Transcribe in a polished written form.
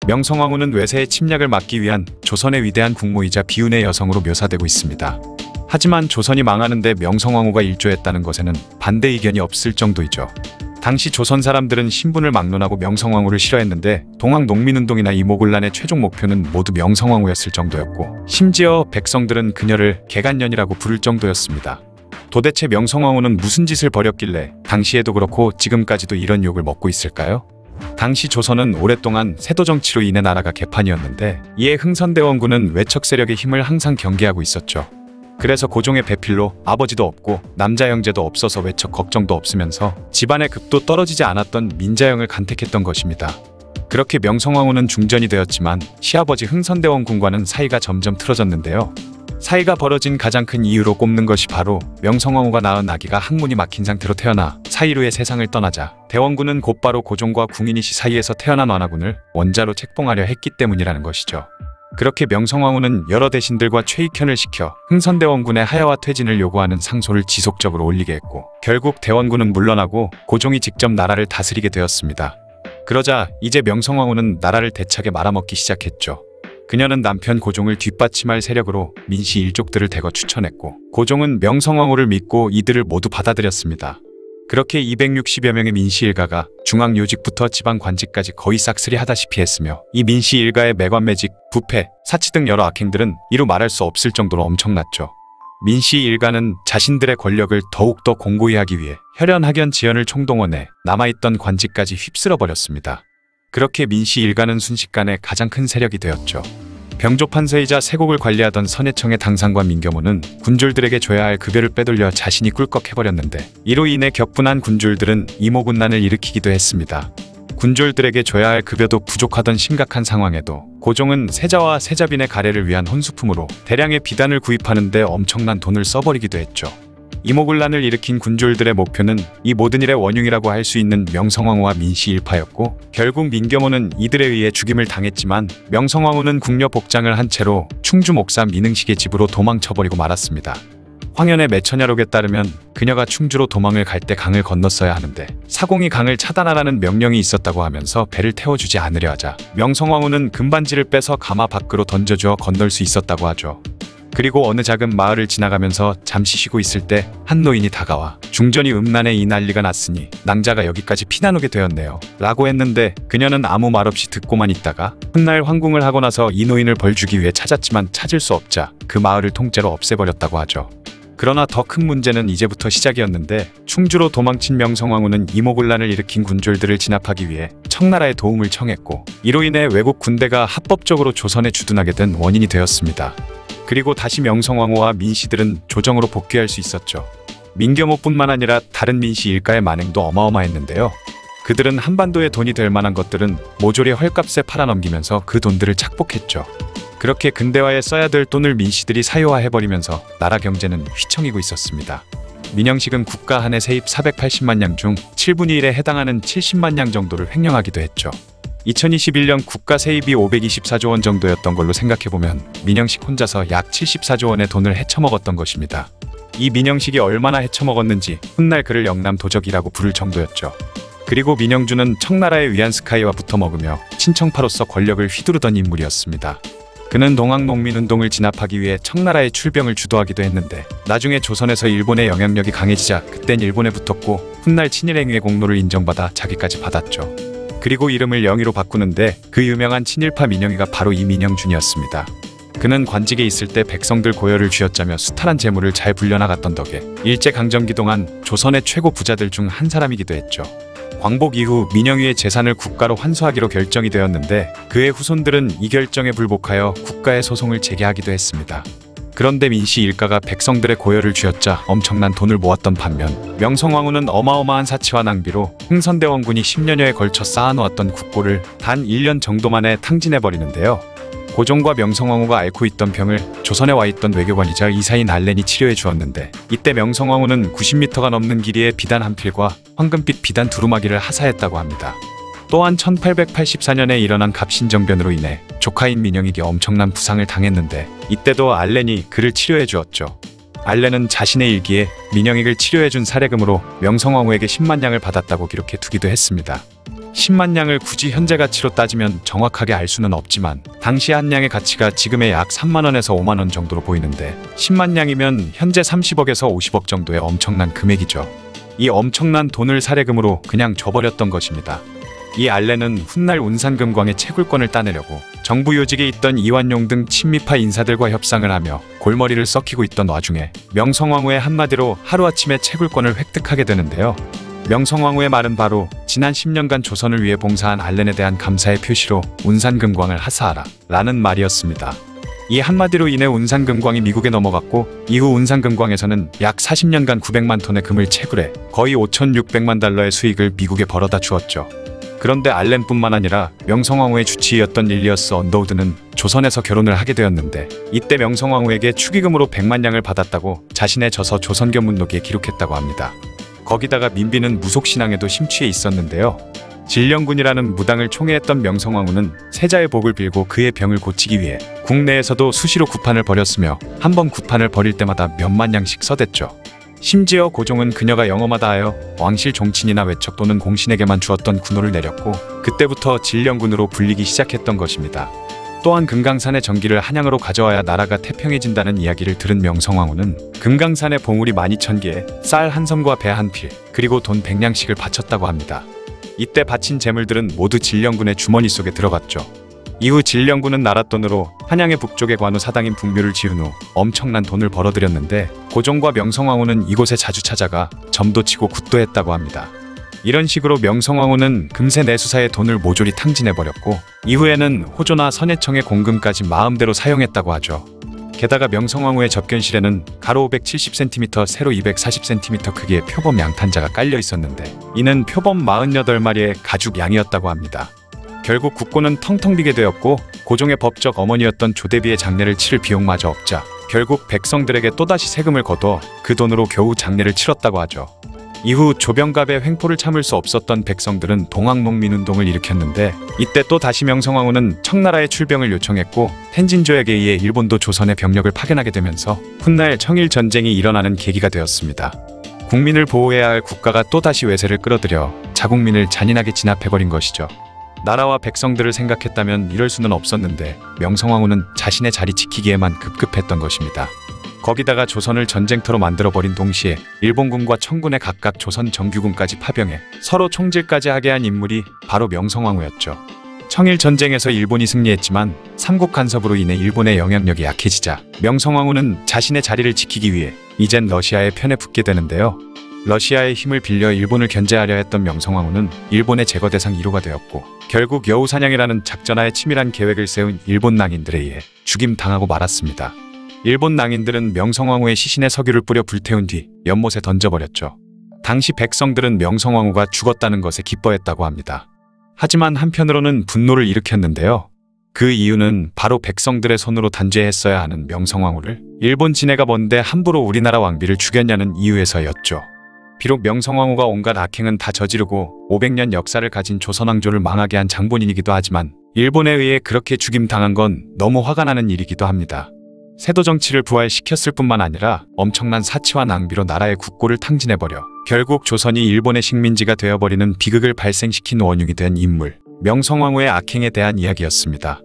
명성황후는 외세의 침략을 막기 위한 조선의 위대한 국모이자 비운의 여성으로 묘사되고 있습니다. 하지만 조선이 망하는데 명성황후가 일조했다는 것에는 반대 의견이 없을 정도이죠. 당시 조선 사람들은 신분을 막론하고 명성황후를 싫어했는데 동학 농민운동이나 이모군란의 최종 목표는 모두 명성황후였을 정도였고, 심지어 백성들은 그녀를 개간년이라고 부를 정도였습니다. 도대체 명성황후는 무슨 짓을 벌였길래 당시에도 그렇고 지금까지도 이런 욕을 먹고 있을까요? 당시 조선은 오랫동안 세도 정치로 인해 나라가 개판이었는데, 이에 흥선대원군은 외척 세력의 힘을 항상 경계하고 있었죠. 그래서 고종의 배필로 아버지도 없고 남자 형제도 없어서 외척 걱정도 없으면서 집안의 급도 떨어지지 않았던 민자형을 간택했던 것입니다. 그렇게 명성황후는 중전이 되었지만 시아버지 흥선대원군과는 사이가 점점 틀어졌는데요. 사이가 벌어진 가장 큰 이유로 꼽는 것이 바로 명성황후가 낳은 아기가 항문이 막힌 상태로 태어나 사이로의 세상을 떠나자 대원군은 곧바로 고종과 궁인이시 사이에서 태어난 완화군을 원자로 책봉하려 했기 때문이라는 것이죠. 그렇게 명성황후는 여러 대신들과 최익현을 시켜 흥선대원군의 하야와 퇴진을 요구하는 상소를 지속적으로 올리게 했고, 결국 대원군은 물러나고 고종이 직접 나라를 다스리게 되었습니다. 그러자 이제 명성황후는 나라를 대차게 말아먹기 시작했죠. 그녀는 남편 고종을 뒷받침할 세력으로 민씨 일족들을 대거 추천했고, 고종은 명성황후를 믿고 이들을 모두 받아들였습니다. 그렇게 260여 명의 민씨 일가가 중앙 요직부터 지방 관직까지 거의 싹쓸이 하다시피 했으며, 이 민씨 일가의 매관매직, 부패, 사치 등 여러 악행들은 이루 말할 수 없을 정도로 엄청났죠. 민씨 일가는 자신들의 권력을 더욱더 공고히 하기 위해 혈연학연 지연을 총동원해 남아있던 관직까지 휩쓸어버렸습니다. 그렇게 민씨 일가는 순식간에 가장 큰 세력이 되었죠. 병조판서이자 세곡을 관리하던 선해청의 당상관 민겸호는 군졸들에게 줘야 할 급여를 빼돌려 자신이 꿀꺽해버렸는데, 이로 인해 격분한 군졸들은 이모군란을 일으키기도 했습니다. 군졸들에게 줘야 할 급여도 부족하던 심각한 상황에도 고종은 세자와 세자빈의 가래를 위한 혼수품으로 대량의 비단을 구입하는 데 엄청난 돈을 써버리기도 했죠. 이모군란을 일으킨 군졸들의 목표는 이 모든 일의 원흉이라고 할 수 있는 명성황후와 민씨 일파였고, 결국 민겸호는 이들에 의해 죽임을 당했지만 명성황후는 궁녀 복장을 한 채로 충주 목사 민흥식의 집으로 도망쳐버리고 말았습니다. 황현의 매처냐록에 따르면 그녀가 충주로 도망을 갈 때 강을 건넜어야 하는데 사공이 강을 차단하라는 명령이 있었다고 하면서 배를 태워주지 않으려 하자 명성황후는 금반지를 빼서 가마 밖으로 던져주어 건널 수 있었다고 하죠. 그리고 어느 작은 마을을 지나가면서 잠시 쉬고 있을 때 한 노인이 다가와 중전이 음란에 이 난리가 났으니 낭자가 여기까지 피나누게 되었네요 라고 했는데, 그녀는 아무 말 없이 듣고만 있다가 훗날 황궁을 하고 나서 이 노인을 벌주기 위해 찾았지만 찾을 수 없자 그 마을을 통째로 없애버렸다고 하죠. 그러나 더 큰 문제는 이제부터 시작이었는데, 충주로 도망친 명성황후는 이모군란을 일으킨 군졸들을 진압하기 위해 청나라의 도움을 청했고, 이로 인해 외국 군대가 합법적으로 조선에 주둔하게 된 원인이 되었습니다. 그리고 다시 명성황후와 민씨들은 조정으로 복귀할 수 있었죠. 민겸호뿐만 아니라 다른 민씨 일가의 만행도 어마어마했는데요. 그들은 한반도에 돈이 될 만한 것들은 모조리 헐값에 팔아넘기면서 그 돈들을 착복했죠. 그렇게 근대화에 써야 될 돈을 민씨들이 사유화해버리면서 나라 경제는 휘청이고 있었습니다. 민영식은 국가 한 해 세입 480만 냥 중 7분의 1에 해당하는 70만 냥 정도를 횡령하기도 했죠. 2021년 국가 세입이 524조 원 정도였던 걸로 생각해보면 민영식 혼자서 약 74조 원의 돈을 헤쳐먹었던 것입니다. 이 민영식이 얼마나 헤쳐먹었는지 훗날 그를 영남 도적이라고 부를 정도였죠. 그리고 민영주는 청나라의 위안스카이와 붙어먹으며 친청파로서 권력을 휘두르던 인물이었습니다. 그는 동학농민운동을 진압하기 위해 청나라의 출병을 주도하기도 했는데, 나중에 조선에서 일본의 영향력이 강해지자 그땐 일본에 붙었고, 훗날 친일행위의 공로를 인정받아 자기까지 받았죠. 그리고 이름을 영의로 바꾸는데 그 유명한 친일파 민영이가 바로 이 민영준이었습니다. 그는 관직에 있을 때 백성들 고열을 쥐어짜며 수탈한 재물을 잘 불려나갔던 덕에 일제강점기 동안 조선의 최고 부자들 중 한 사람이기도 했죠. 광복 이후 민영위의 재산을 국가로 환수하기로 결정이 되었는데, 그의 후손들은 이 결정에 불복하여 국가에 소송을 제기하기도 했습니다. 그런데 민씨 일가가 백성들의 고열을 쥐어짜 엄청난 돈을 모았던 반면, 명성황후는 어마어마한 사치와 낭비로 흥선대원군이 10년여에 걸쳐 쌓아놓았던 국고를 단 1년 정도 만에 탕진해버리는데요. 고종과 명성황후가 앓고 있던 병을 조선에 와있던 외교관이자 의사인 알렌이 치료해 주었는데, 이때 명성황후는 90m가 넘는 길이의 비단 한 필과 황금빛 비단 두루마기를 하사했다고 합니다. 또한 1884년에 일어난 갑신정변으로 인해 조카인 민영에게 엄청난 부상을 당했는데, 이때도 알렌이 그를 치료해 주었죠. 알렌은 자신의 일기에 민영익을 치료해준 사례금으로 명성황후에게 10만 냥을 받았다고 기록해 두기도 했습니다. 10만 냥을 굳이 현재 가치로 따지면 정확하게 알 수는 없지만 당시 한 냥의 가치가 지금의 약 3만 원에서 5만 원 정도로 보이는데 10만 냥이면 현재 30억에서 50억 정도의 엄청난 금액이죠. 이 엄청난 돈을 사례금으로 그냥 줘버렸던 것입니다. 이 알렌은 훗날 운산금광의 채굴권을 따내려고 정부 요직에 있던 이완용 등 친미파 인사들과 협상을 하며 골머리를 썩히고 있던 와중에 명성황후의 한마디로 하루아침에 채굴권을 획득하게 되는데요. 명성황후의 말은 바로 지난 10년간 조선을 위해 봉사한 알렌에 대한 감사의 표시로 운산금광을 하사하라 라는 말이었습니다. 이 한마디로 인해 운산금광이 미국에 넘어갔고 이후 운산금광에서는 약 40년간 900만 톤의 금을 채굴해 거의 5,600만 달러의 수익을 미국에 벌어다 주었죠. 그런데 알렌뿐만 아니라 명성황후의 주치의였던 릴리어스 언더우드는 조선에서 결혼을 하게 되었는데 이때 명성황후에게 축의금으로 100만 냥을 받았다고 자신의 저서 조선견문록에 기록했다고 합니다. 거기다가 민비는 무속신앙에도 심취해 있었는데요. 진령군이라는 무당을 총애했던 명성황후는 세자의 복을 빌고 그의 병을 고치기 위해 국내에서도 수시로 구판을 벌였으며 한 번 구판을 벌일 때마다 몇만 냥씩 써댔죠. 심지어 고종은 그녀가 영험하다 하여 왕실 종친이나 외척 또는 공신에게만 주었던 군호를 내렸고 그때부터 진령군으로 불리기 시작했던 것입니다. 또한 금강산의 전기를 한양으로 가져와야 나라가 태평해진다는 이야기를 들은 명성황후는 금강산에 봉우리 12,000개에 쌀 한 섬과 배 한 필, 그리고 돈 100냥씩을 바쳤다고 합니다. 이때 바친 재물들은 모두 진령군의 주머니 속에 들어갔죠. 이후 진령군은 나랏돈으로 한양의 북쪽의 관우 사당인 북묘를 지은 후 엄청난 돈을 벌어들였는데 고종과 명성황후는 이곳에 자주 찾아가 점도 치고 굿도 했다고 합니다. 이런 식으로 명성황후는 금세 내수사의 돈을 모조리 탕진해버렸고 이후에는 호조나 선해청의 공금까지 마음대로 사용했다고 하죠. 게다가 명성황후의 접견실에는 가로 570cm, 세로 240cm 크기의 표범 양탄자가 깔려 있었는데 이는 표범 48마리의 가죽 양이었다고 합니다. 결국 국고는 텅텅 비게 되었고 고종의 법적 어머니였던 조대비의 장례를 치를 비용마저 없자 결국 백성들에게 또다시 세금을 거둬 그 돈으로 겨우 장례를 치렀다고 하죠. 이후 조병갑의 횡포를 참을 수 없었던 백성들은 동학농민운동을 일으켰는데 이때 또 다시 명성황후는 청나라에 출병을 요청했고 텐진조약에 의해 일본도 조선에 병력을 파견하게 되면서 훗날 청일전쟁이 일어나는 계기가 되었습니다. 국민을 보호해야 할 국가가 또다시 외세를 끌어들여 자국민을 잔인하게 진압해버린 것이죠. 나라와 백성들을 생각했다면 이럴 수는 없었는데 명성황후는 자신의 자리 지키기에만 급급했던 것입니다. 거기다가 조선을 전쟁터로 만들어버린 동시에 일본군과 청군에 각각 조선 정규군까지 파병해 서로 총질까지 하게 한 인물이 바로 명성황후였죠. 청일전쟁에서 일본이 승리했지만 삼국 간섭으로 인해 일본의 영향력이 약해지자 명성황후는 자신의 자리를 지키기 위해 이젠 러시아의 편에 붙게 되는데요. 러시아의 힘을 빌려 일본을 견제하려 했던 명성황후는 일본의 제거 대상 1호가 되었고 결국 여우사냥이라는 작전하에 치밀한 계획을 세운 일본 낭인들에 의해 죽임당하고 말았습니다. 일본 낭인들은 명성황후의 시신에 석유를 뿌려 불태운 뒤 연못에 던져버렸죠. 당시 백성들은 명성황후가 죽었다는 것에 기뻐했다고 합니다. 하지만 한편으로는 분노를 일으켰는데요. 그 이유는 바로 백성들의 손으로 단죄했어야 하는 명성황후를 일본 진해가 뭔데 함부로 우리나라 왕비를 죽였냐는 이유에서였죠. 비록 명성황후가 온갖 악행은 다 저지르고 500년 역사를 가진 조선왕조를 망하게 한 장본인이기도 하지만 일본에 의해 그렇게 죽임당한 건 너무 화가 나는 일이기도 합니다. 세도 정치를 부활시켰을 뿐만 아니라 엄청난 사치와 낭비로 나라의 국고를 탕진해버려 결국 조선이 일본의 식민지가 되어버리는 비극을 발생시킨 원흉이 된 인물, 명성황후의 악행에 대한 이야기였습니다.